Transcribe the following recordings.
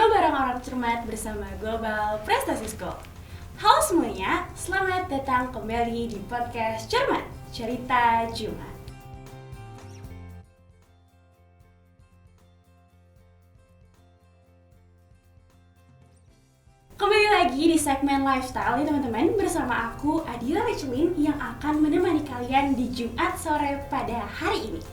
ngobrol bareng orang cermat bersama Global Prestasi School. Halo semuanya, selamat datang kembali di podcast Cermat, Cerita Jumat. Kembali lagi di segmen lifestyle nih teman-teman, bersama aku Adira Rechelin yang akan menemani kalian di Jumat sore pada hari ini.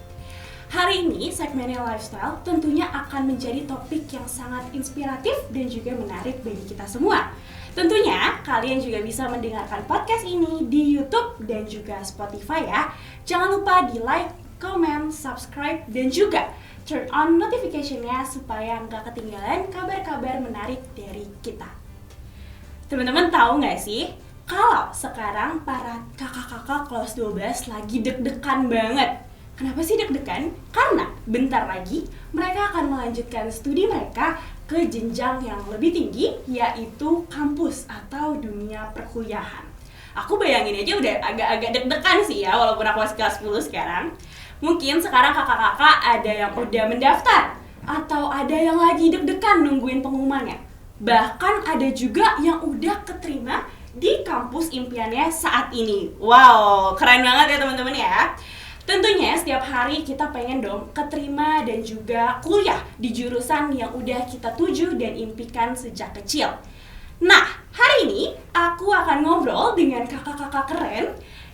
Hari ini segmennya lifestyle tentunya akan menjadi topik yang sangat inspiratif dan juga menarik bagi kita semua. Tentunya kalian juga bisa mendengarkan podcast ini di YouTube dan juga Spotify ya. Jangan lupa di like, comment, subscribe, dan juga turn on notification-nya supaya nggak ketinggalan kabar-kabar menarik dari kita. Teman-teman tahu nggak sih, kalau sekarang para kakak-kakak kelas 12 lagi deg-degan banget. Kenapa sih deg-degan? Karena bentar lagi mereka akan melanjutkan studi mereka ke jenjang yang lebih tinggi, yaitu kampus atau dunia perkuliahan. Aku bayangin aja udah agak-agak deg-degan sih ya, walaupun aku masih kelas 10 sekarang. Mungkin sekarang kakak-kakak ada yang udah mendaftar, atau ada yang lagi deg-degan nungguin pengumumannya. Bahkan ada juga yang udah keterima di kampus impiannya saat ini. Wow, keren banget ya teman-teman ya. Tentunya setiap hari kita pengen dong keterima dan juga kuliah di jurusan yang udah kita tuju dan impikan sejak kecil. Nah, hari ini aku akan ngobrol dengan kakak-kakak keren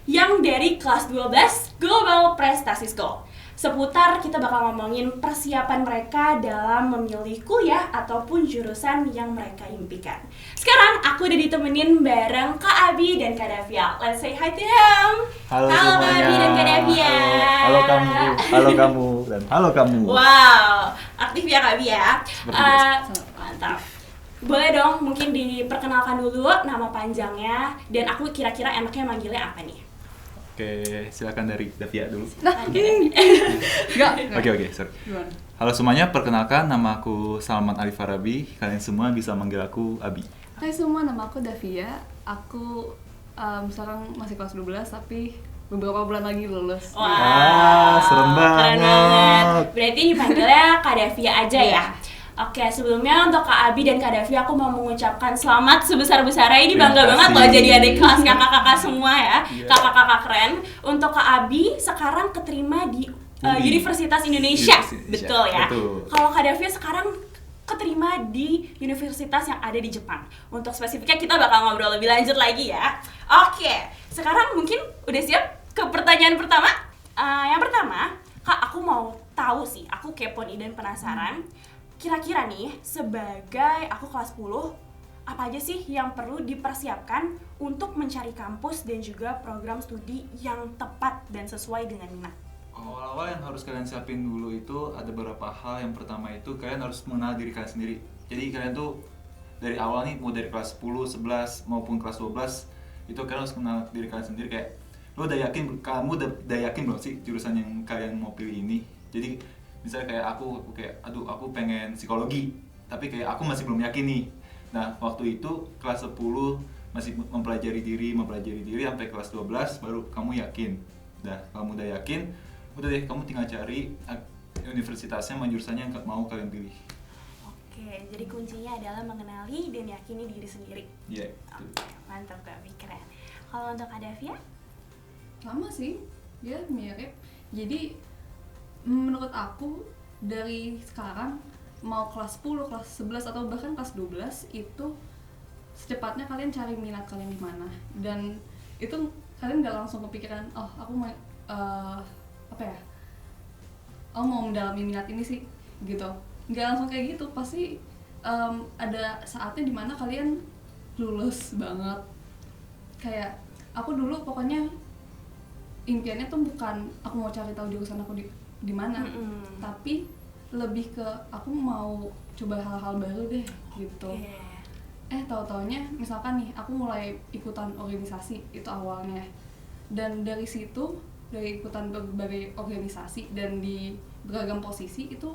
yang dari kelas 12 Global Prestasi School. Seputar kita bakal ngomongin persiapan mereka dalam memilih kuliah ataupun jurusan yang mereka impikan. Sekarang aku udah ditemenin bareng Kak Abi dan Kak Davia. Let's say hi to them. Halo Kak semuanya. Abi dan Kak Davia. Halo kamu, dan halo kamu. Wow, aktif ya Kak Abi ya. Seperti biasa. Mantap. Boleh dong mungkin diperkenalkan dulu nama panjangnya dan aku kira-kira enaknya manggilnya apa nih? Oke, silakan dari Davia dulu. Enggak. Oke, sorry. Gimana? Halo semuanya, perkenalkan nama aku Salman Ali Farabi. Kalian semua bisa manggil aku Abi. Hai semua, nama aku Davia. Aku sekarang masih kelas 12 tapi beberapa bulan lagi lulus. Wah, serem keren banget. banget. Berarti dipanggilnya Kak Davia aja ya? Oke, sebelumnya untuk Kak Abi dan Kak Davia aku mau mengucapkan selamat sebesar-besarnya. Ini bangga Terima banget loh kasih. jadi adik kelas kakak-kakak semua ya. Iya. Kakak-kakak keren. Untuk Kak Abi sekarang keterima di Universitas Indonesia. Betul ya? Betul. Kalau Kak Davia sekarang keterima di universitas yang ada di Jepang. Untuk spesifiknya kita bakal ngobrol lebih lanjut lagi ya. Oke, sekarang mungkin udah siap ke pertanyaan pertama? Yang pertama, Kak, aku mau tahu sih, aku kepo nih dan penasaran. Kira-kira nih, sebagai aku kelas 10, apa aja sih yang perlu dipersiapkan untuk mencari kampus dan juga program studi yang tepat dan sesuai dengan minat? Awal-awal yang harus kalian siapin dulu itu ada beberapa hal. Yang pertama itu kalian harus mengenal diri kalian sendiri. Jadi kalian tuh dari awal nih, mau dari kelas 10, 11 maupun kelas 12, itu kalian harus mengenal diri kalian sendiri. Kayak kamu udah yakin belum sih jurusan yang kalian mau pilih ini? Jadi misalnya kayak aku pengen psikologi, tapi kayak aku masih belum yakin nih. Nah, waktu itu kelas 10 masih mempelajari diri sampai kelas 12 baru kamu yakin. Nah, kamu udah yakin, udah deh kamu tinggal cari universitasnya sama jurusannya yang mau kalian pilih. Oke, jadi kuncinya adalah mengenali dan yakini diri sendiri. Iya. Oke, mantap Kak Abi, keren. Kalau untuk Kak Davia? Sama sih, dia mirip. Jadi menurut aku dari sekarang mau kelas 10, kelas 11 atau bahkan kelas 12 itu secepatnya kalian cari minat kalian di mana. Dan itu kalian gak langsung kepikiran, oh aku mau mau mendalami minat ini sih gitu. Gak langsung kayak gitu, pasti ada saatnya dimana kalian lulus banget. Kayak aku dulu pokoknya impiannya tuh bukan aku mau cari tahu jurusan aku di mana, tapi lebih ke aku mau coba hal-hal baru deh gitu. Tahu-taunya misalkan nih aku mulai ikutan organisasi itu awalnya, dan dari situ dari ikutan berbagai organisasi dan di beragam posisi itu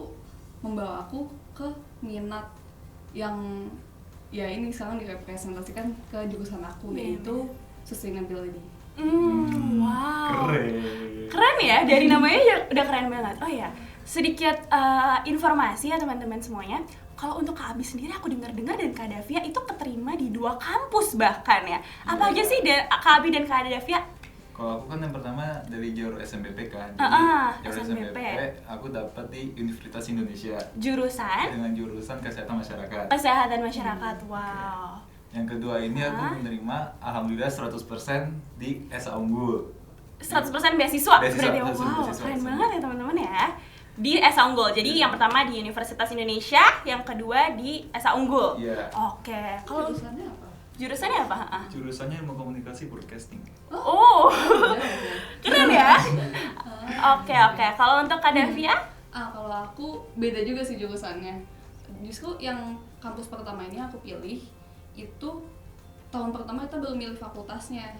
membawa aku ke minat yang ya ini sekarang direpresentasikan ke jurusan aku, yaitu sustainability. Wow. Keren ya, dari namanya udah keren banget. Oh ya, sedikit informasi ya teman-teman semuanya. kalau untuk Kak Abi sendiri aku dengar-dengar dan Kak Davia itu keterima di 2 kampus bahkan ya. Apa aja sih Kak Abi dan Kak Davia? Kalau aku kan yang pertama dari jalur SMBP kan, jalur SMBP. aku dapat di Universitas Indonesia Jurusan? dengan jurusan Kesehatan Masyarakat. Kesehatan Masyarakat, wow. Yang kedua ini aku menerima alhamdulillah 100% di SA Unggul. 100% beasiswa berarti, 100% wow, beasiswa. keren banget ya teman-teman ya. Di SA Unggul, jadi yang pertama di Universitas Indonesia, yang kedua di SA Unggul. Iya. Oke, kalau Jurusannya apa? jurusannya apa? Jurusannya ilmu komunikasi broadcasting. Oh, keren ya. Oke. Kalau untuk Kak Davia? Kalau aku beda juga sih jurusannya. Justru yang kampus pertama ini aku pilih itu tahun pertama kita baru milih fakultasnya.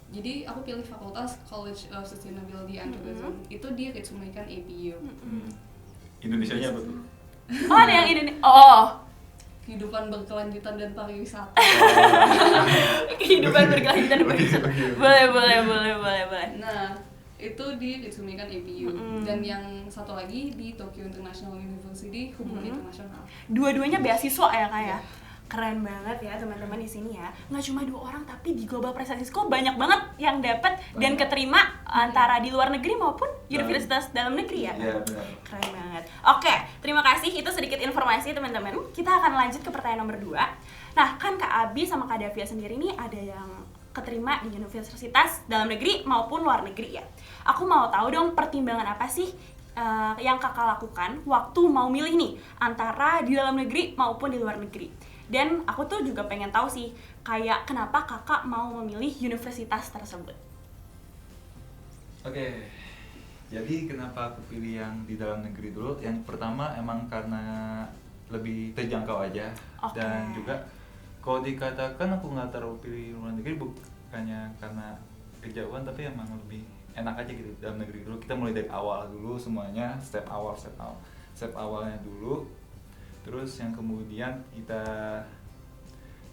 Jadi aku pilih fakultas College of Sustainability and Tourism. Itu di Ritsumeikan APU. Indonesianya apa tuh? Oh, ada yang ini nih. Oh, Kehidupan berkelanjutan dan pariwisata. kehidupan berkelanjutan dan pariwisata. Boleh. Nah, itu di Ritsumeikan APU. Dan yang satu lagi di Tokyo International University, hubungan internasional. Dua-duanya beasiswa ya Kak ya? Keren banget ya teman-teman di sini ya. Nggak cuma 2 orang tapi di Global Prestasi School banyak banget yang dapat dan keterima antara di luar negeri maupun universitas dalam negeri ya. Iya, benar. Keren banget. Oke, terima kasih. Itu sedikit informasi teman-teman. Kita akan lanjut ke pertanyaan nomor 2. Nah, kan Kak Abi sama Kak Davia sendiri nih ada yang keterima di universitas dalam negeri maupun luar negeri ya. Aku mau tahu dong pertimbangan apa sih yang kakak lakukan waktu mau milih nih antara di dalam negeri maupun di luar negeri. Dan aku tuh juga pengen tahu sih kayak kenapa kakak mau memilih universitas tersebut. Oke. Jadi kenapa aku pilih yang di dalam negeri dulu? Yang pertama emang karena lebih terjangkau aja. Oke. Dan juga kalau dikatakan aku nggak terlalu pilih luar negeri bukannya karena kejauhan, tapi emang lebih enak aja gitu dalam negeri dulu. Kita mulai dari awal dulu semuanya, step awalnya dulu. Terus yang kemudian kita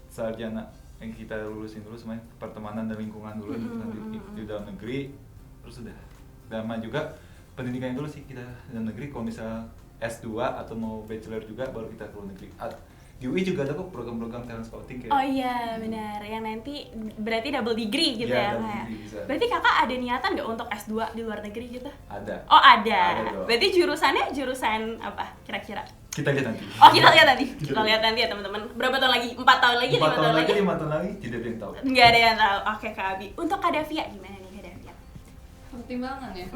sarjana yang kita lulusin dulu semuanya pertemanan dan lingkungan dulu di dalam negeri. Terus udah lama juga pendidikan dulu sih kita dalam negeri. Kalau misal S2 atau mau bachelor juga baru kita ke luar negeri. Di UI juga ada kok program-program talent scouting kayak. Oh iya benar, yang nanti berarti double degree gitu ya double Kak. degree bisa. Berarti kakak ada niatan nggak untuk S2 di luar negeri gitu? Ada. Oh ada. Ada dong. Berarti jurusannya jurusan apa kira-kira? Kita lihat nanti. Oh kita lihat nanti ya teman-teman. Berapa tahun lagi? 4 tahun lagi? 4 5 tahun lagi, 5 tahun lagi, tidak ada yang tahu. Nggak ada yang tahu. Oke Kak Abi. Untuk Kak Davia gimana nih Kak Davia? Pertimbangan ya.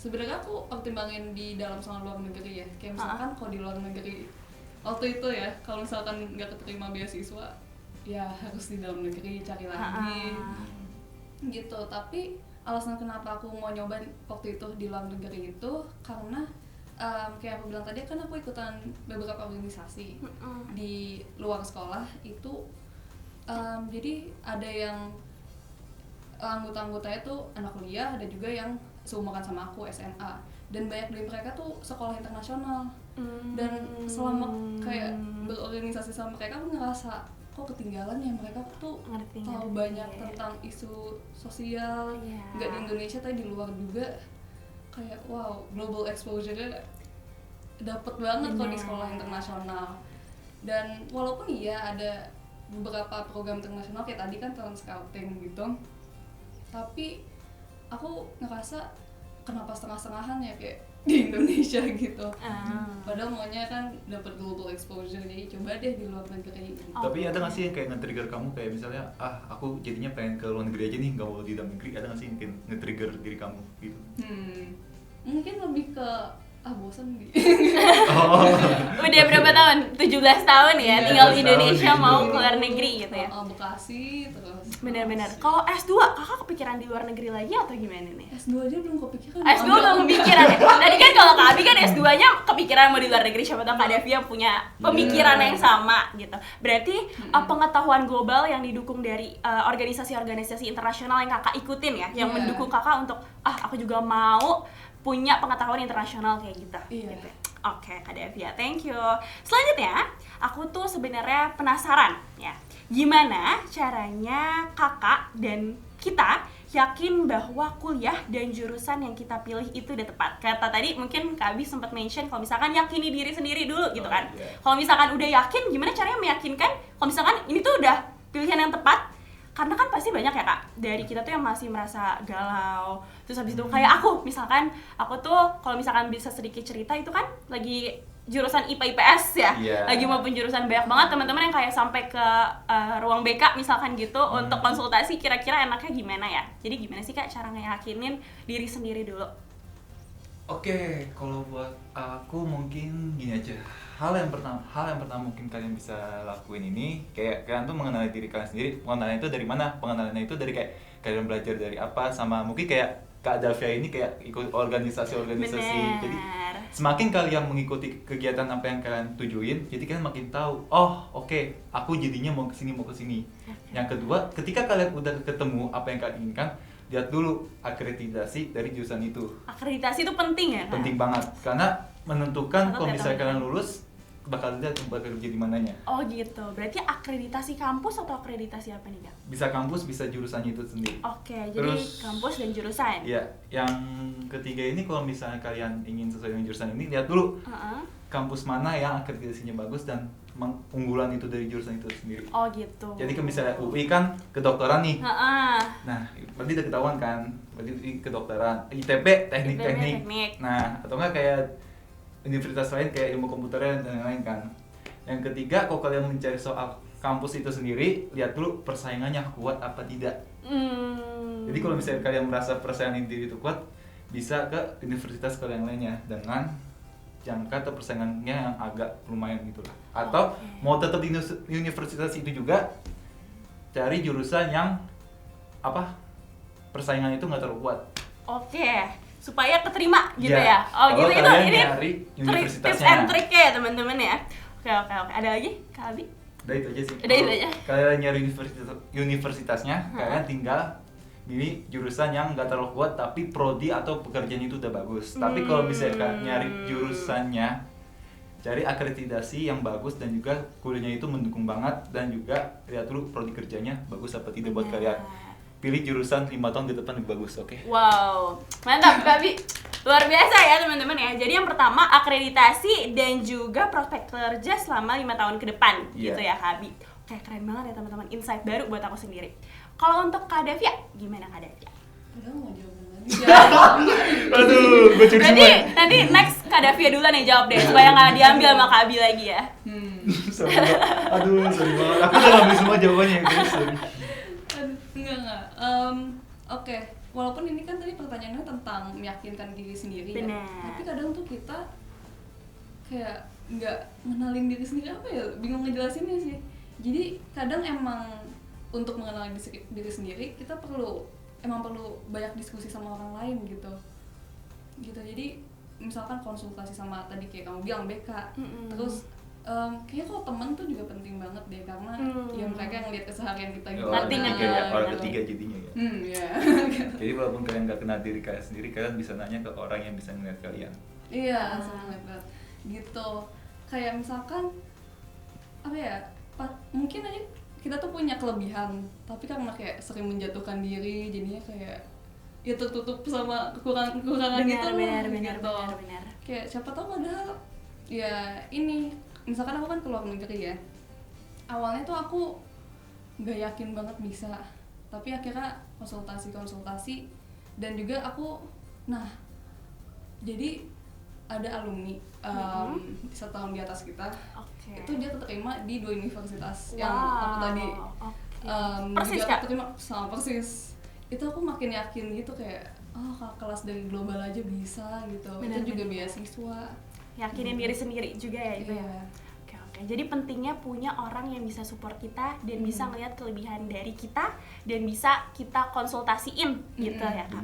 Sebenarnya aku pertimbangin di dalam sama luar negeri ya. Kayak misalkan kalau di luar negeri waktu itu ya, kalau misalkan nggak keterima beasiswa, ya harus di dalam negeri cari lagi. Gitu. Tapi alasan kenapa aku mau nyoba waktu itu di luar negeri itu karena kayak aku bilang tadi kan aku ikutan beberapa organisasi di luar sekolah itu. Jadi ada yang anggota-anggotanya tuh anak kuliah, ada juga yang seumuran sama aku SMA, dan banyak dari mereka tuh sekolah internasional. Dan selama kayak berorganisasi sama mereka aku ngerasa kok ketinggalan ya, mereka tuh tahu banyak tentang isu sosial, nggak di Indonesia tapi di luar juga. Kayak wow, global exposure-nya dapet banget kok di sekolah internasional. Dan walaupun iya ada beberapa program internasional kayak tadi kan talent scouting gitu, tapi aku ngerasa kenapa setengah-setengahan ya kayak di Indonesia gitu. Padahal maunya kan dapat global exposure, jadi coba deh di luar negeri. Tapi ada nggak sih yang kayak nge-trigger kamu kayak misalnya aku jadinya pengen ke luar negeri aja nih, nggak mau di dalam negeri? Ada nggak sih yang nge-trigger diri kamu gitu? Mungkin lebih ke bosan di. Udah berapa tahun? 17 tahun ya, tinggal di Indonesia mau ke luar negeri gitu ya? Bekasi terus. Benar-benar. Kalau S2, kakak kepikiran di luar negeri lagi atau gimana nih? S2 aja belum kepikiran. S2 belum kepikiran ya? Tadi kan kalau Kak Abi kan S2-nya kepikiran mau di luar negeri, siapa tahu Kak Davia punya pemikiran yang sama gitu. Berarti pengetahuan global yang didukung dari organisasi-organisasi internasional yang kakak ikutin ya, yang mendukung kakak untuk aku juga mau punya pengetahuan internasional kayak gitu. Gitu. Oke, Kak Davia, thank you. Selanjutnya, aku tuh sebenarnya penasaran ya, gimana caranya kakak dan kita yakin bahwa kuliah dan jurusan yang kita pilih itu udah tepat. Kata tadi mungkin Kak Abi sempat mention kalau misalkan yakini diri sendiri dulu gitu kan. Kalau misalkan udah yakin, gimana caranya meyakinkan kalau misalkan ini tuh udah pilihan yang tepat? Karena kan pasti banyak ya Kak, dari kita tuh yang masih merasa galau. Terus habis itu kayak aku, misalkan aku tuh kalau misalkan bisa sedikit cerita itu kan lagi jurusan IPA IPS ya, lagi mau penjurusan banyak banget teman-teman yang kayak sampai ke ruang BK misalkan gitu untuk konsultasi kira-kira enaknya gimana ya. Jadi gimana sih Kak cara ngeyakinin diri sendiri dulu? Oke, kalau buat aku mungkin gini aja. Hal yang pertama mungkin kalian bisa lakuin ini kayak kalian tuh mengenali diri kalian sendiri. Pengenalan itu dari mana? Pengenalannya itu dari kayak kalian belajar dari apa, sama mungkin kayak Kak Davia ini kayak ikut organisasi. Jadi semakin kalian mengikuti kegiatan apa yang kalian tujuin, jadi kalian makin tahu, aku jadinya mau kesini. Yang kedua, ketika kalian udah ketemu apa yang kalian inginkan, lihat dulu akreditasi dari jurusan itu. Akreditasi itu penting ya Kak? Penting banget, karena menentukan kalau misalnya kalian lulus, bakal lihat tempat kerja di mananya. Oh gitu, berarti akreditasi kampus atau akreditasi apa nih Kak? Bisa kampus, bisa jurusannya itu sendiri. Oke, jadi kampus dan jurusan. Iya, yang ketiga ini kalau misalnya kalian ingin sesuai dengan jurusan ini, lihat dulu kampus mana yang akreditasinya bagus dan unggulan itu dari jurusan itu sendiri. Oh gitu. Jadi kalau misalnya UI kan kedokteran nih. Nah, berarti udah ketahuan kan, berarti kedokteran. ITB teknik. Nah, atau enggak kayak universitas lain kayak ilmu komputer dan lain-lain kan. Yang ketiga, kalau kalian mencari soal kampus itu sendiri, lihat dulu persaingannya kuat apa tidak. Jadi kalau misalnya kalian merasa persaingan diri itu kuat, bisa ke universitas kalian lainnya dengan jangka atau persaingannya yang agak lumayan gitu lah. Atau mau tetap di universitas itu juga, cari jurusan yang persaingan itu nggak terlalu kuat. Supaya keterima gitu ya. Oh gitu, itu ini tips and trick ya teman-teman ya. Oke. Ada lagi Kak Abi? Udah itu aja sih. Udah itu aja. Kalian nyari universitasnya, kalian tinggal pilih jurusan yang nggak terlalu kuat tapi prodi atau pekerjaan itu udah bagus. Tapi kalau misalnya kalian nyari jurusannya, cari akreditasi yang bagus dan juga kuliahnya itu mendukung banget, dan juga lihat dulu prodi kerjanya bagus apa tidak buat kalian. Pilih jurusan 5 tahun ke depan lebih bagus, oke? Wow, mantap Kak Bi. Luar biasa ya teman-teman ya. Jadi yang pertama akreditasi dan juga prospek kerja selama 5 tahun ke depan gitu ya Kak Bi. Oke, keren banget ya teman-teman, insight baru buat aku sendiri. Kalau untuk Kak Davia, gimana Kak Davia? Padahal mau jawaban lagi. Aduh, gue curi semua. Nanti next Kak Davia duluan yang jawab deh, supaya nggak diambil sama Kak Abi lagi ya. Sorry banget. Aku udah ngambil semua jawabannya guys. Enggak. Oke. Walaupun ini kan tadi pertanyaannya tentang meyakinkan diri sendiri. Bener. Ya. Tapi kadang tuh kita kayak nggak ngenalin diri sendiri, apa ya? Bingung ngejelasinnya sih. Jadi kadang emang untuk mengenal diri sendiri kita perlu banyak diskusi sama orang lain gitu. Jadi misalkan konsultasi sama tadi kayak kamu bilang BK. Terus kayaknya kalau temen tuh juga penting banget deh, karena ya mereka yang lihat keseharian kita gitu. Ngerti kayak orang ketiga jadinya ya. Ya. Jadi walaupun kalian nggak kenal diri kalian sendiri, kalian bisa nanya ke orang yang bisa ngeliat kalian. Iya, sangat gitu. Kayak misalkan apa ya? Mungkin aja kita tuh punya kelebihan, tapi karena kayak sering menjatuhkan diri, jadinya kayak ya tertutup sama kekurangan gitu. Benar. Kayak siapa tahu padahal ya ini, misalkan aku kan keluar negeri ya. Awalnya tuh aku nggak yakin banget bisa, tapi akhirnya konsultasi dan juga aku jadi ada alumni setahun di atas kita. Itu dia keterima di 2 universitas yang aku tadi persis juga Kak? keterima sama persis. Itu aku makin yakin gitu, kayak kelas dari global aja bisa gitu. Itu juga beasiswa. Yakinin diri sendiri juga ya itu ya. Oke. Jadi pentingnya punya orang yang bisa support kita dan bisa ngelihat kelebihan dari kita dan bisa kita konsultasiin gitu ya Kak.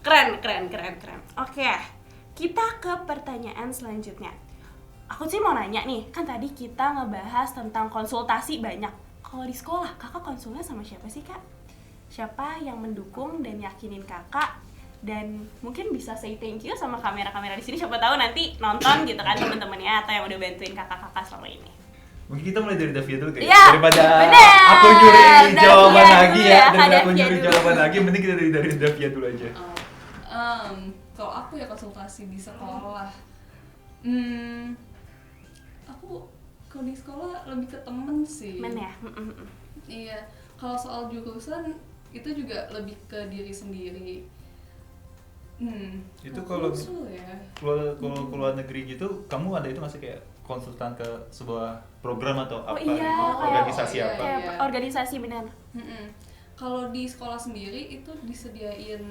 Keren. Oke. Kita ke pertanyaan selanjutnya. Aku sih mau nanya nih, kan tadi kita ngebahas tentang konsultasi banyak. Kalau di sekolah, kakak konsulnya sama siapa sih Kak? Siapa yang mendukung dan yakinin kakak? Dan mungkin bisa say thank you sama kamera-kamera di sini, siapa tahu nanti nonton gitu kan teman-temannya atau yang udah bantuin kakak-kakak selama ini. Mungkin kita mulai dari Davia dulu kayak Iya, daripada bener. aku nyuri Davia jawaban dulu lagi ya, ya, Kak daripada aku Davia nyuri dulu. jawaban lagi, mending kita dari Davia dulu aja. Kalau aku ya konsultasi di sekolah. Aku kalau di sekolah lebih ke temen sih. Men ya. Iya, kalau soal jurusan itu juga lebih ke diri sendiri. Itu kalau konsul ya. kalau keluar negeri gitu, kamu ada itu nggak sih kayak konsultan ke sebuah program atau Oh apa? iya, gitu? Organisasi kayak- apa? Kayak Iya. organisasi benar. Kalau di sekolah sendiri itu disediain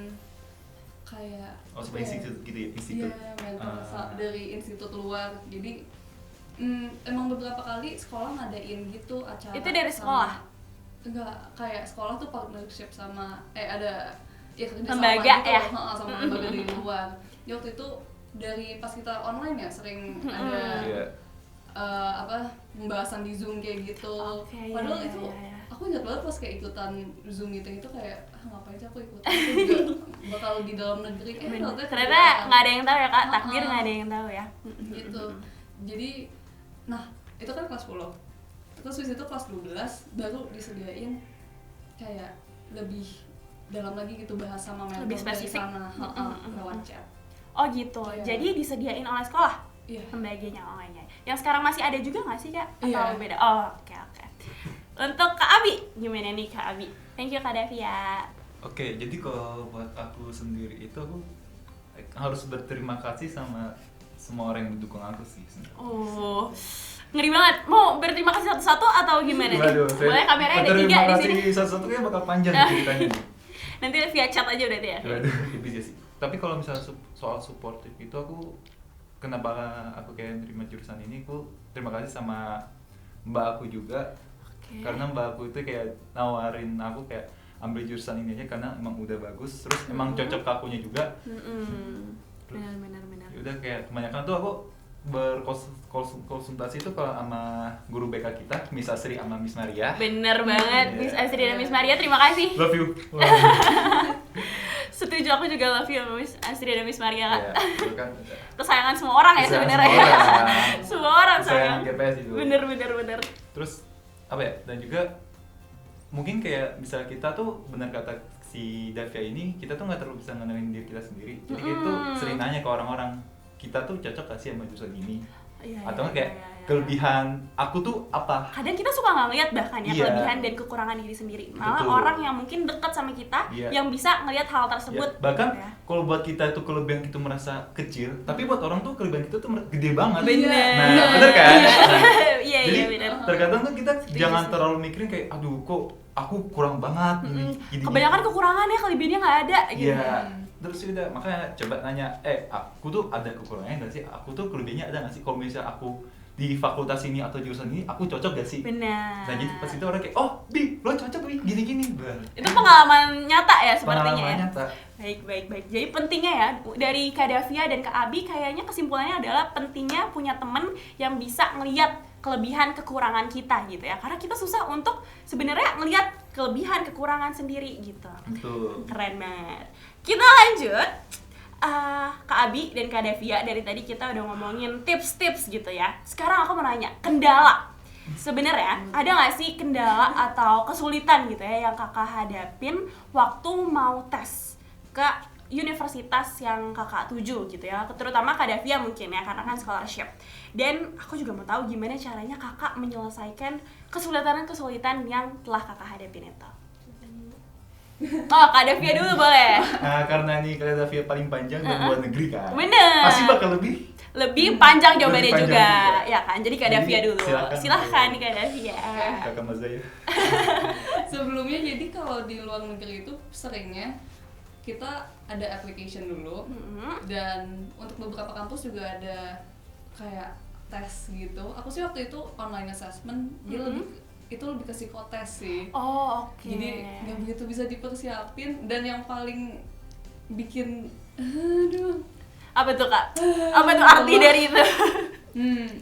kayak Oh, sebuah institut gitu ya, institut. Iya, mentor Ah. dari institut luar. Jadi emang beberapa kali sekolah ngadain gitu acara. Itu dari sekolah? Enggak, kayak sekolah tuh partnership sama ada ya kerja Lembaga sama gitu, ya? sama lembaga dari luar. Jadi waktu itu dari pas kita online ya sering ada Iya. pembahasan di Zoom kayak gitu. Oke, Padahal iya, itu iya. aku ingat banget pas kayak ikutan Zoom meeting itu kayak ngapain sih aku ikutan, aku juga bakal di dalam negeri Ternyata keluar. nggak ada yang tahu ya Kak, takdir Ha-ha. nggak ada yang tahu ya. Gitu. Jadi nah, itu kan kelas 10. Terus habis itu kelas 12 baru disediain kayak lebih dalam lagi gitu bahas sama mentor Lebih dari spesifik. sana, lewat chat. Oh gitu, Iya. jadi disediain oleh sekolah Iya. pembagiannya online-nya. Yang sekarang masih ada juga nggak sih Kak? Atau Iya. beda? Oh oke. Untuk Kak Abi, gimana nih Kak Abi? Thank you Kak Davia. Oke, jadi kalau buat aku sendiri itu aku harus berterima kasih sama semua orang yang mendukung aku sih sebenarnya. Oh, ngeri banget. Mau berterima kasih satu-satu atau gimana nih? Waduh, Boleh kameranya ada 3 di sini. Terima kasih satu-satu kayak bakal panjang ceritanya nih. Nanti via chat aja berarti ya. Waduh, bisa sih. Tapi kalau misalnya soal supportive itu aku kenapa aku kayak nerima jurusan ini, aku terima kasih sama mbak aku juga. Oke. Karena mbak aku itu kayak nawarin aku kayak ambil jurusan ini aja karena emang udah bagus, terus emang cocok ke akunya juga. Benar. Ya udah kayak kebanyakan tuh aku berkonsultasi itu kalau sama guru BK kita, Miss Asri sama Miss Maria. Bener banget, Iya. Miss Astrid dan Miss Maria, terima kasih. Love you. Setuju, aku juga love you sama Miss Astrid dan Miss Maria Kak. Ya, itu kan Kesayangan semua orang ya kesayangan sebenarnya. semua orang. Semua orang sayang. Kesayangan GPS itu. Bener. Terus apa ya? Dan juga mungkin kayak misalnya kita tuh benar kata si Davia ini, kita tuh nggak terlalu bisa ngenalin diri kita sendiri. Jadi kita tuh sering nanya ke orang-orang, kita tuh cocok gak sih sama jurusan ini? Iya, Atau nggak kayak iya. kelebihan aku tuh apa? Kadang kita suka nggak ngeliat bahkan ya Iya. kelebihan dan kekurangan diri sendiri. Malah Betul. orang yang mungkin dekat sama kita Iya. yang bisa ngelihat hal tersebut. Ya, bahkan Ya. kalau buat kita itu kelebihan kita merasa kecil, tapi buat orang tuh kelebihan kita tuh gede banget. Bener. Nah, bener kan? Nah, Iya, jadi bener. terkadang tuh kita jangan sih. terlalu mikirin kayak aduh kok aku kurang banget gini. Kebanyakan kekurangannya kelebihannya nggak ada gitu. Iya. Terus ya udah makanya coba nanya, aku tuh ada kekurangannya nggak sih? Aku tuh kelebihannya ada nggak sih? Kalau misalnya aku di fakultas ini atau jurusan ini, aku cocok gak sih? Benar. Nah jadi pas itu orang kayak, oh Bi, lo cocok Bi, gini-gini. Itu pengalaman nyata ya sepertinya Pengalaman ya. nyata. Baik. Jadi pentingnya ya dari Kak Davia dan Kak Abi kayaknya kesimpulannya adalah pentingnya punya temen yang bisa ngelihat kelebihan kekurangan kita gitu ya. Karena kita susah untuk sebenarnya ngelihat kelebihan kekurangan sendiri gitu. Betul. Keren banget. Kita lanjut. Kak Abi dan Kak Davia, dari tadi kita udah ngomongin tips-tips gitu ya. Sekarang aku mau nanya, kendala. Sebenarnya ada nggak sih kendala atau kesulitan gitu ya yang kakak hadapin waktu mau tes ke universitas yang kakak tuju gitu ya, terutama Kak Davia mungkin ya karena kan scholarship. Dan aku juga mau tahu gimana caranya kakak menyelesaikan kesulitan-kesulitan yang telah kakak hadapin itu. Oh, Kak Davia dulu boleh. Nah karena ini kalian Davia paling panjang dan luar negeri kan. Bener. Pasti bakal lebih panjang jawabannya Lebih juga. panjang juga. Ya kan, jadi Kak Jadi, Davia dulu. silakan. Silahkan Kak Davia. kakak Mazaya. Sebelumnya jadi kalau di luar negeri itu seringnya kita ada application dulu dan untuk beberapa kampus juga ada kayak tes gitu. Aku sih waktu itu online assessment, dia lebih ke psikotes sih. Oh, oke. Jadi nggak begitu bisa dipersiapin dan yang paling bikin aduh Apa tuh Kak? Apa tuh arti dari itu?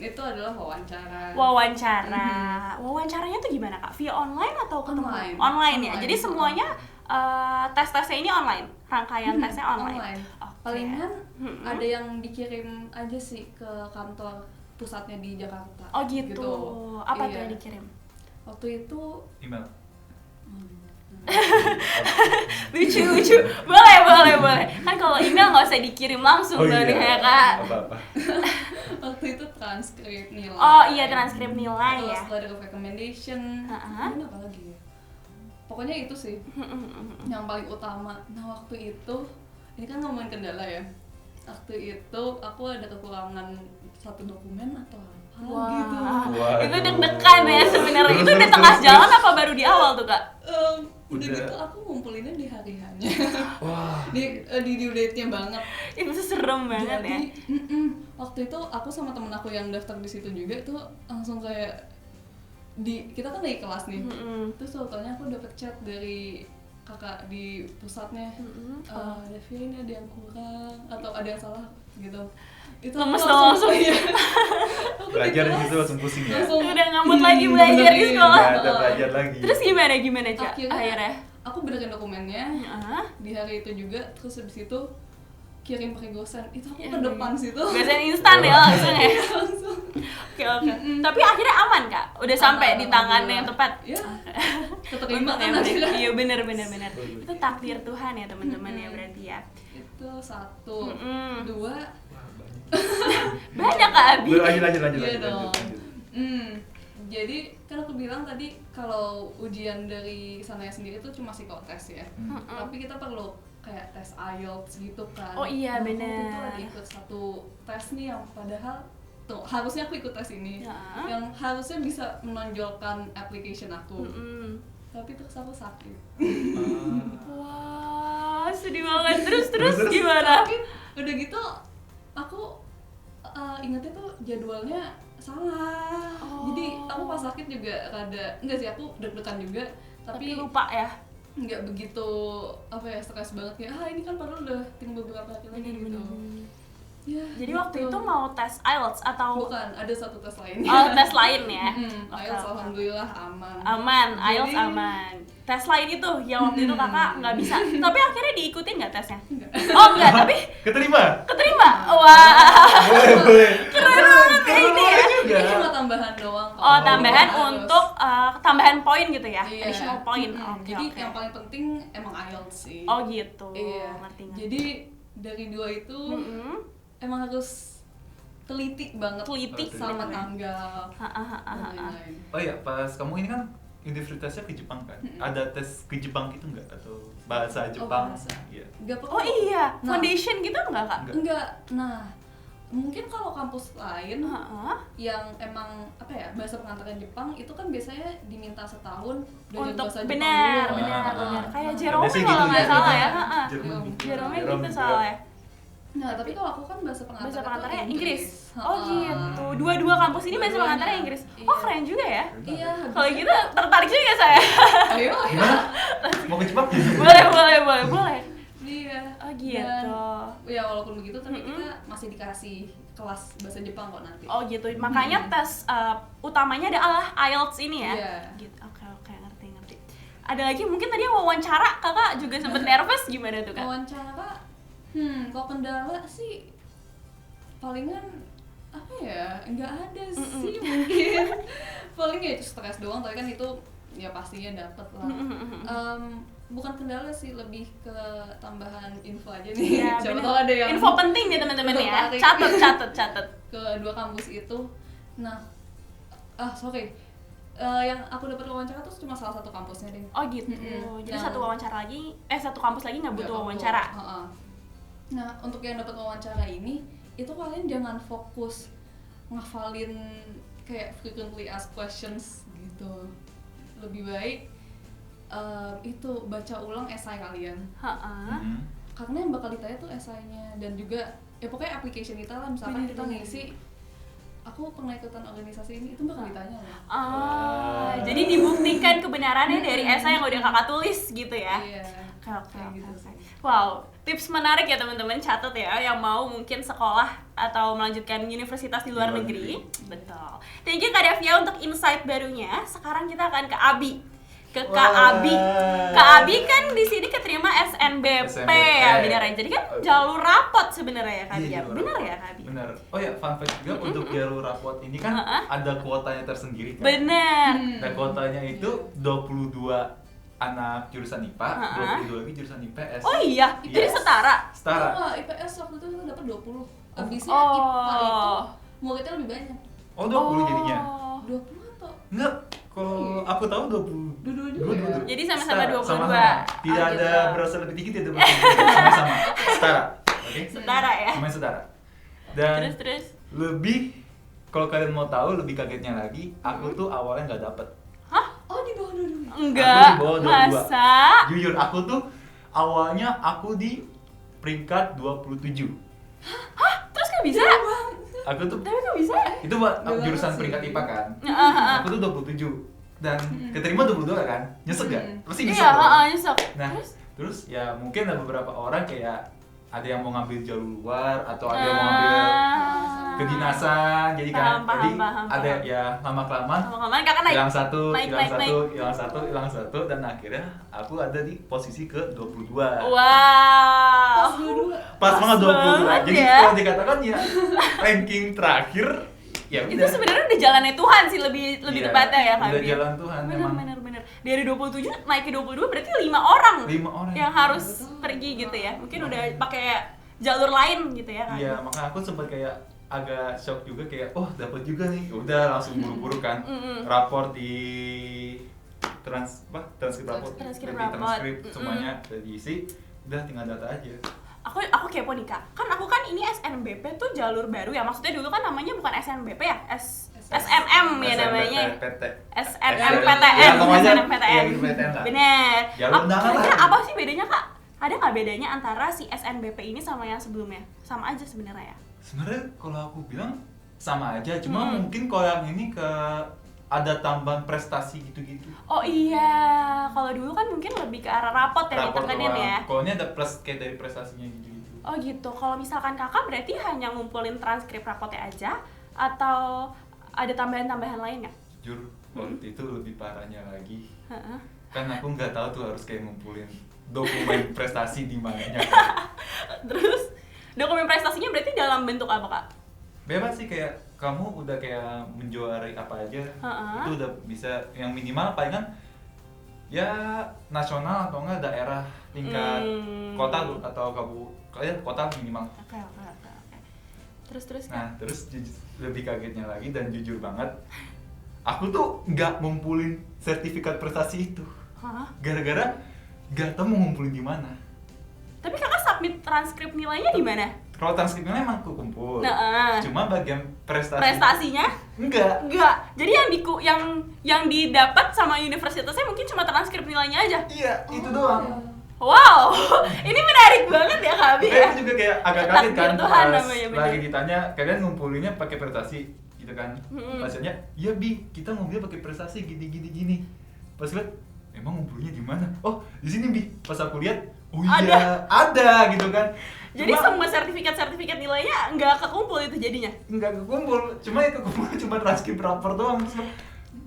itu adalah wawancara. Wawancara. Wawancaranya tuh gimana Kak? Via online atau ketemu? Online. Online ya. Online. Jadi semuanya tes-tesnya ini online. Rangkaian tesnya online. Oke. Palingan ada yang dikirim aja sih ke kantor pusatnya di Jakarta. Oh gitu. Apa tuh Iya. yang dikirim? Waktu itu Email. Lucu. Boleh. Kan kalau email nggak usah dikirim langsung Oh tuh iya. nih ya Kak. Apa-apa. waktu itu transkrip nilai. Oh iya, transkrip nilai Terus ya. letter of recommendation. Kemudian apa lagi ya? Pokoknya itu sih yang paling utama. Nah waktu itu, ini kan ngomongin kendala ya. Waktu itu aku ada kekurangan satu dokumen atau apa gitu. Wah, Itu deg-degan ya sebenarnya. Itu di tengah jalan apa baru di awal tuh Kak? Udah Udah. gitu aku ngumpulinnya di hari-harinya. Wah. di due date-nya banget. Itu serem banget ya. Jadi, waktu itu aku sama temen aku yang daftar di situ juga tuh langsung kayak kita kan lagi kelas nih. Terus soalnya aku dapet chat dari kakak di pusatnya, Devia ini ada yang kurang atau ada yang salah gitu. Itu Lemes aku dong langsung. Iya. Belajar di situ langsung pusing ya. Udah ngamut lagi belajar di sekolah. Nggak ada belajar lagi. Terus gimana Cak? Akhirnya aku benerin dokumennya di hari itu juga, terus habis itu kirim pakai GoSend. Itu aku ke depan situ. biasanya instan ya langsung ya. Langsung. Oke. Tapi akhirnya aman Kak? Udah sampai di tangan yang tepat? Ya, keterima Untung kan ya, akhirnya. iya benar. Itu takdir Tuhan ya teman-teman ya berarti ya. Itu satu. Dua, Banyak Kak Abi. Lanjut. iya dong. Jadi kan aku bilang tadi kalau ujian dari sananya sendiri itu cuma psikotes ya. Tapi kita perlu kayak tes IELTS gitu kan. Oh iya, Nah, bener. waktu itu ada ikut satu tes nih yang padahal tuh harusnya aku ikut tes ini. Yang harusnya bisa menonjolkan application aku. Tapi terus aku sakit. Wah, sedih banget. Terus gimana? Sakit, udah gitu aku ingetnya tuh jadwalnya salah. Jadi aku pas sakit juga enggak sih, aku deg-degan juga, Tapi lupa ya. nggak begitu stres banget kayak ini kan padahal udah tinggal beberapa hari lagi gitu. Ya, Jadi gitu. waktu itu mau tes IELTS atau bukan, ada satu tes lain. tes lain ya? IELTS alhamdulillah aman. Aman, IELTS Jadi- aman. Tes lain itu yang waktu itu kakak nggak bisa. Tapi akhirnya diikutin nggak tesnya? Enggak. Oh enggak, tapi Keterima. keterima. Wah, Boleh. keren banget ya ini ya. Ini cuma tambahan doang. Oh, kalau tambahan harus. untuk tambahan poin gitu ya? Iya. Additional point. Oke. Jadi yang paling penting emang IELTS sih. Oh gitu. Iya. Ngerti. Jadi dari dua itu emang harus teliti banget Teliti, sama bener. tanggal dan lain-lain. Oh iya, pas kamu ini kan universitasnya ke Jepang kan? Ada tes ke Jepang gitu nggak? Atau bahasa Jepang? bahasa. Iya. Enggak Oh iya, Nah. foundation gitu enggak kak? Enggak. Nah, mungkin kalau kampus lain Heeh. yang emang bahasa pengantaran Jepang itu kan biasanya diminta setahun belajar Untuk bahasa Jepang benar, dulu. benar. Kayak Ada Jerome sih kalau gitu nggak ya. salah ya. Iya. Heeh. Jerome. Jerome Jerome gitu juga. salah ya. Nah, tapi kalau aku kan bahasa pengantaran Bahasa pengantarnya Inggris. Oh Heeh. gitu. Dua-dua kampus ini bahasa Dua-duanya. pengantarnya Inggris. Iya. Oh keren juga ya. Iya. Kalau gitu tertarik juga saya. Ayo. Gimana? Mau ke Jepang? boleh. Iya. Oh gitu. Dan, ya walaupun begitu tapi kita masih dikasih kelas bahasa Jepang kok nanti. Oh gitu. Makanya tes utamanya adalah IELTS ini ya. Iya. Gitu. Oke, ngerti. Ada lagi mungkin tadi yang wawancara kakak juga sempet nervous gimana tuh kak? Wawancara, kalau kendala sih palingan nggak ada sih mungkin. Paling ya itu stres doang, tapi kan itu ya pastinya dapet lah. Bukan kendala sih, lebih ke tambahan info aja nih. Iya, Siapa bener. tahu ada yang Info penting nih teman-teman ya. tertarik. Catat. Ke dua kampus itu. Nah, yang aku dapat wawancara tuh cuma salah satu kampusnya deh. Oh gitu. Jadi Yang- satu kampus lagi nggak butuh Nggak wawancara. Heeh. Nah, untuk yang dapat wawancara ini, itu kalian jangan fokus ngafalin kayak frequently asked questions gitu. Lebih baik itu baca ulang esai kalian. Heeh. Karena yang bakal ditanya tuh esainya dan juga ya pokoknya application kita lah, misalkan kita Bener. ngisi aku pernah ikutan organisasi ini, itu bakal ditanya loh. Jadi dibuktikan kebenarannya dari esai yang udah kakak tulis gitu ya. Iya. Oke. Gitu sih. Wow, tips menarik ya teman-teman, catat ya yang mau mungkin sekolah atau melanjutkan universitas di luar Di luar negeri. Betul. Thank you Kak Devia untuk insight barunya. Sekarang kita akan ke Abi. ke Kak Abi. Kak Abi kan di sini keterima SNBP ya, benar ya. Jadi kan jalur rapot sebenarnya ya Kak Abi. Iya, Benar ya Kak Abi? Benar. Oh ya, fun fact juga untuk jalur rapot ini kan ada kuotanya tersendiri kan. Benar. Dan kuotanya itu 22 anak jurusan IPA, 22 lagi jurusan IPS. Oh iya, jadi Yes. setara. Setara. Wah, IPS waktu itu kita dapat 20. Abisnya Oh. IPA itu muridnya lebih banyak. Oh, 20 jadinya. 20 atau Enggak, kalau aku tahu 20. Dua-dua juga. Jadi sama-sama Setara, 22. sama-sama. Tidak Ah, ada gitu. berasa lebih tinggi, tidak ada berasa lebih tinggi. Sama-sama. Setara. Oke? Setara ya. Semuanya setara. Dan Terus. lebih, kalau kalian mau tahu lebih kagetnya lagi, aku tuh awalnya nggak dapet. Oh, di bawah dulu. Enggak. Aku di bawah 22. Masa? Jujur, aku tuh awalnya aku di peringkat 27. Terus kok bisa? Aku tuh Tapi kok bisa? itu buat Udah jurusan banget sih. peringkat IPA kan. Heeh. Aku tuh 27 dan keterima 22 kan. Nyesek gak? Pasti nyesek. Iya, dong. nyesek. Nah, terus ya mungkin ada beberapa orang kayak ada yang mau ngambil jalur luar atau ada yang mau ngambil kedinasan, jadi kan Paham, jadi paham. ada ya lama-kelamaan Lama-lama kakak naik. hilang satu, naik, hilang naik, satu, naik. hilang satu dan akhirnya aku ada di posisi ke 22. Wow. Pas dua-dua. Pas banget 22. banget Jadi ya. kalau dikatakan ya ranking terakhir ya Itu udah. sebenarnya udah jalannya Tuhan sih lebih Iya, tepatnya ya Kak udah Abi. jalan Tuhan memang. Bener. Dari 27 naik ke 22 berarti 5 orang. 5 orang. Yang harus pergi gitu ya. Mungkin udah pakai jalur lain gitu ya Kak. Iya, makanya aku sempat kayak agak shock juga kayak oh dapat juga nih. Udah langsung buru-buru kan. Raport di transkrip raport. Transkrip Di raport. transkrip semuanya udah diisi. Udah tinggal data aja. Aku kepo nih Kak. Kan aku kan ini SNBP tuh jalur baru ya. Maksudnya dulu kan namanya bukan SNBP ya. SNM ya namanya. PT. SNMPTN. Ya, namanya SNMPTN. ya, PTN lah. Bener. Jalur undangan Kira-kira lah. apa sih bedanya Kak? Ada nggak bedanya antara si SNBP ini sama yang sebelumnya? Sama aja sebenarnya ya. Sebenarnya kalau aku bilang sama aja, cuma mungkin kalau yang ini ke ada tambahan prestasi gitu-gitu. Oh iya, kalau dulu kan mungkin lebih ke arah rapot ya Rapor ditekenin doang. ya. Kalau ini ada plus kayak dari prestasinya gitu-gitu. Oh gitu. Kalau misalkan kakak berarti hanya ngumpulin transkrip rapotnya aja atau ada tambahan-tambahan lain nggak? Jujur, waktu itu lebih parahnya lagi. Heeh. Kan aku nggak tahu tuh harus kayak ngumpulin dokumen prestasi di mananya. Terus dokumen prestasinya berarti dalam bentuk apa kak? Bebas sih, kayak kamu udah kayak menjuarai apa aja, Heeh. itu udah bisa. Yang minimal palingan ya nasional atau enggak daerah tingkat kota tuh atau kota minimal. Oke. Terus Nah terus lebih kagetnya lagi dan jujur banget, aku tuh nggak ngumpulin sertifikat prestasi itu. Hah? Gara-gara nggak tahu mau ngumpulin di mana. Tapi kakak submit transkrip nilainya di mana? Kalau transkripnya emang aku kumpul, Nah, cuma bagian prestasinya enggak. Jadi yang didapat sama universitasnya mungkin cuma transkrip nilainya aja. Iya, itu doang. Wow, ini menarik banget ya Kak Abi ya. Aku juga kayak agak kaget kan Takdir Tuhan pas namanya, bener. lagi ditanya kalian ngumpulinnya pakai prestasi gitu kan. Pasiennya, "Iya Bi, kita ngumpulinnya pakai prestasi gini." Pas lihat, "Emang ngumpulinnya di mana?" "Oh, di sini Bi." Pas aku lihat, "Oh iya, ada gitu kan." Jadi Cuma semua sertifikat nilainya nggak kekumpul itu jadinya. nggak kekumpul, cuma yang kekumpul cuma transkrip rapor doang. Terus,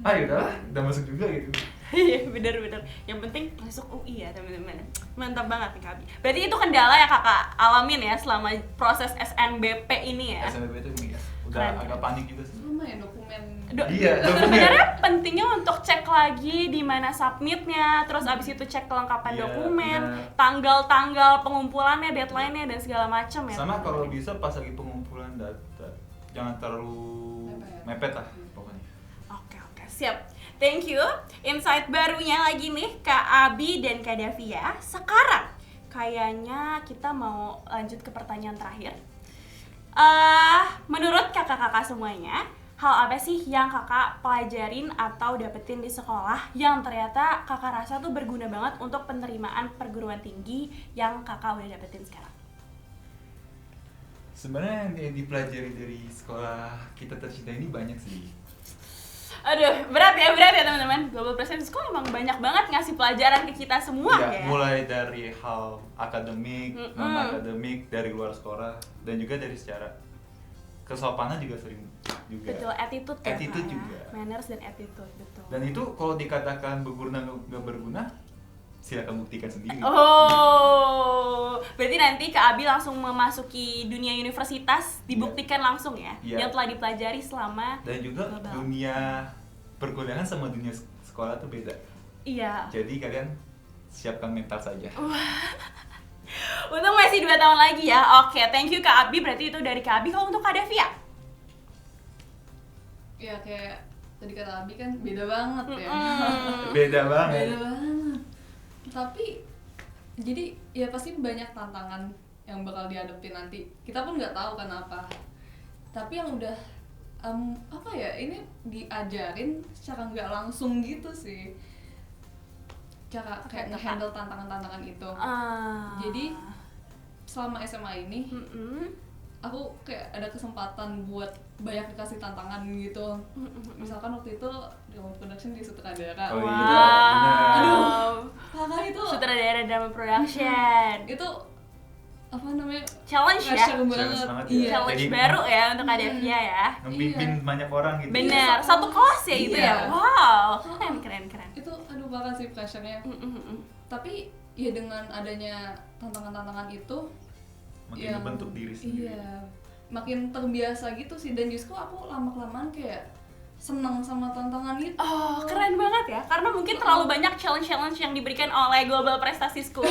yaudahlah, udah masuk juga gitu. Iya benar. Yang penting masuk UI ya teman-teman. Mantap banget nih Kak Abi. Berarti itu kendala ya kakak alamin ya selama proses SNBP ini ya. SNBP itu ya, udah Keren. agak panik juga sih. Lumayan dokumen. Iya, dokumen. Sebenarnya pentingnya untuk cek lagi di mana submitnya, terus abis itu cek kelengkapan Iya, dokumen, benar. tanggal-tanggal pengumpulannya, deadline-nya dan segala macam ya. Sama kalau bisa pas lagi pengumpulan data jangan terlalu mepet lah pokoknya. Oke, siap. Thank you. Insight barunya lagi nih Kak Abi dan Kak Davia. Sekarang kayaknya kita mau lanjut ke pertanyaan terakhir. Menurut kakak-kakak semuanya, hal apa sih yang kakak pelajarin atau dapetin di sekolah yang ternyata kakak rasa tuh berguna banget untuk penerimaan perguruan tinggi yang kakak udah dapetin sekarang? Sebenarnya yang dipelajari dari sekolah kita tercinta ini banyak sih. Aduh, berat ya teman-teman. Global Presence School emang banyak banget ngasih pelajaran ke kita semua ya. Mulai dari hal akademik, non akademik, dari luar sekolah, dan juga dari secara kesopanan juga sering juga. Betul, attitude ya, Attitude Kak, ya. juga. Manners dan attitude, betul. Dan itu kalau dikatakan berguna nggak berguna, silakan buktikan sendiri. Oh, berarti nanti Kak Abi langsung memasuki dunia universitas, dibuktikan langsung ya, Iya. yang telah dipelajari selama. Dan juga Global. dunia perkuliahan sama dunia sekolah tuh beda. Iya. Jadi kalian siapkan mental saja. Untung masih 2 tahun lagi ya. Oke, thank you Kak Abi. Berarti itu dari Kak Abi. Kalau untuk Kak Devia? Ya kayak tadi kata Abi kan beda banget ya. Beda banget. Beda banget. Tapi jadi ya pasti banyak tantangan yang bakal dihadapi nanti. Kita pun nggak tahu kan apa. Tapi yang udah apa ya, ini diajarin secara nggak langsung gitu sih. Cara kayak nge-handle tantangan-tantangan itu. Jadi selama SMA ini aku kayak ada kesempatan buat banyak dikasih tantangan gitu. Misalkan waktu itu di production di sutradara. Oh, Wow. iya, benar. Aduh, kakak itu Sutradara drama production. itu apa namanya, Challenge ya. pressure Challenge banget. banget ya. Iya. Challenge Jadi- baru ya untuk Kak Devia ya. Ngepimpin banyak orang gitu. Bener, satu kelas ya itu Iya. ya. Wow, keren. Itu aduh banget sih pressure-nya. Tapi ya dengan adanya tantangan-tantangan itu Makin ngebentuk diri sendiri. Iya, makin terbiasa gitu sih. Dan justru aku lama-kelamaan kayak seneng sama tantangan itu. Oh, keren banget ya. Karena mungkin terlalu banyak challenge-challenge yang diberikan oleh Global Prestasi School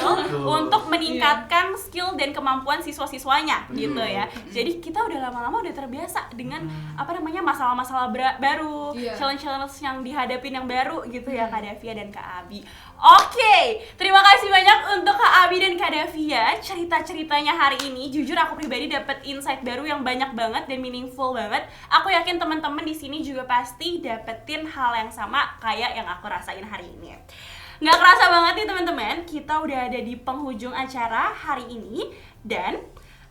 untuk meningkatkan skill dan kemampuan siswa-siswanya gitu ya. Jadi kita udah lama-lama udah terbiasa dengan apa namanya masalah-masalah baru, Iya. challenge-challenge yang dihadapin yang baru gitu ya Kak Devia dan Kak Abi. Oke, terima kasih banyak untuk Kak Abi dan Kak Devia. Cerita-ceritanya hari ini jujur aku pribadi dapat insight baru yang banyak banget dan meaningful banget. Aku yakin teman-teman di sini juga pasti dapetin hal yang sama kayak yang aku rasain hari ini. Nggak kerasa banget nih teman-teman, kita udah ada di penghujung acara hari ini dan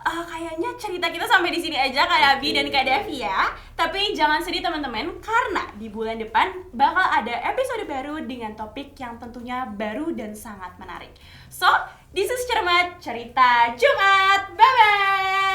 kayaknya cerita kita sampai di sini aja Kak Abi dan Kak Devia. Tapi jangan sedih teman-teman, karena di bulan depan bakal ada episode baru dengan topik yang tentunya baru dan sangat menarik. So, this is Cermat Cerita Jumat. Bye bye.